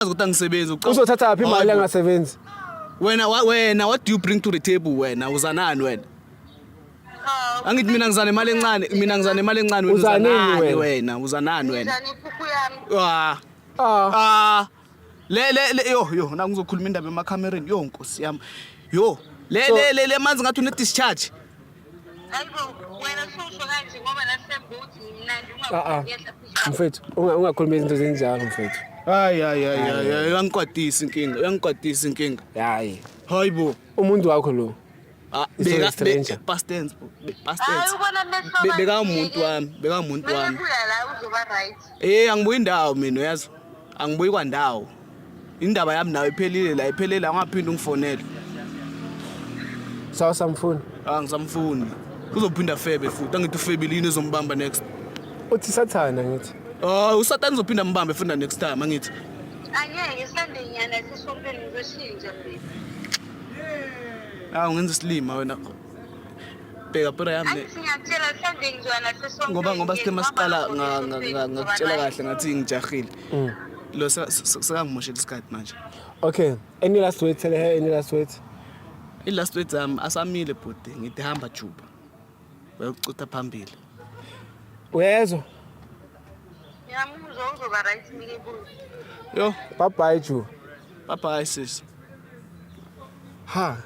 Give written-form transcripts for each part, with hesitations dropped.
ukuthi angisebenzi. Uzothatha phi imali angasebenzi? Wena what do you bring to the table wena? Uzanani wena? Angithi mina ngizana imali encane, wena uzanani wena? Uzanani wena? Le yo na ngizokhuluma indaba emakhamereni yo Nkosi yami. Yo le manzi ngathi une discharge. Hayibo wena usho kanje ngoba nasembe uthi mnandi Mfethu ungakhuluma izinto zenjalo mfethu. Hayi uyangikwatisa inkinga. Hayibo Umuntu wakho lo. Past tense. Beka umuntu wami. Uzoba right. Angibuyi indawo mina uyazi. Angibuyi kwandawo. Indaba yami nawe iphelile angaphinda ungifonele. Sawa samfuni. Ngisamfuni. Uzophinda Febe futhi angithi uFebelini ezombamba next. Uthi Sathana ngithi. USathane uzophinda mbambe funda next time angithi. Angeke Sunday nyana sisompeni ngizoshintsha baby. Ungenza isilima wena. Bheka phela yami le. Ngiyakutshela Sunday ngizwana sisompeni. Ngoba sithe masiqala ngakutshela kahle ngathi ngijahile. Lo sekangimoshela isikhathi manje. Okay, any last words? Tell her any last words. I-last words asamile bhuti ngithi hamba Juba. Bayocutha phambili. Uyezwa? Ngiyamuzwa uzoba right ngikubuza. Yo, bye Ju. Bye sis. How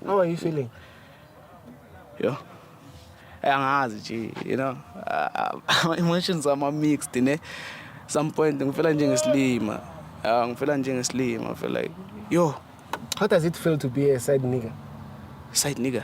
are you feeling? Yo. Angazi nje, you know. My emotions are mixed, ne. Some point ngifela njengesilima. Ngifela njengesilima. I feel like, yo, how does it feel to be a side nigga? Side nigga?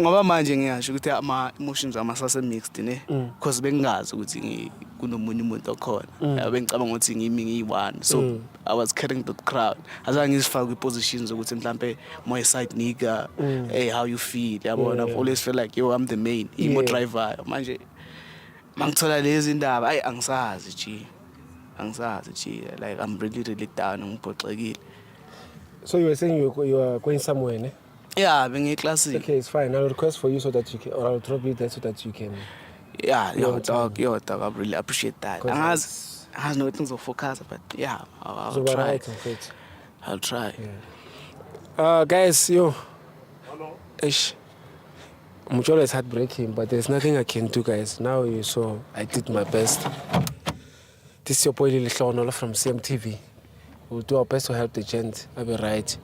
Ngoba manje ngiyasho ukuthi ama emotions amasase mixed ne because bengazi ukuthi kunomunye umuntu okhona bengicabanga ukuthi ngimi ngiyi1 so I was carrying the crowd azange ngizifaka kwipositions ukuthi mhlambe my side nigga hey how you feel yabona I've always felt like yo I'm the main imo driver manje mangithola lezi indaba ayi angisazi G like I'm really down ngiphoxekile. So you were saying you are going somewhere ne? Yeah, being a classic. Okay, it's fine. I'll request for you so that you can, or I'll drop you there so that you can. Yeah, your dog. I really appreciate that. And has no things to focus, but yeah, I'll try. I'll try. Yeah. Guys, yo. Ish. Mucholo is heartbreaking, but there's nothing I can do, guys. Now you saw I did my best. This is your boy Lily Shlono from CMTV. We'll do our best to help the gent. I'll be right.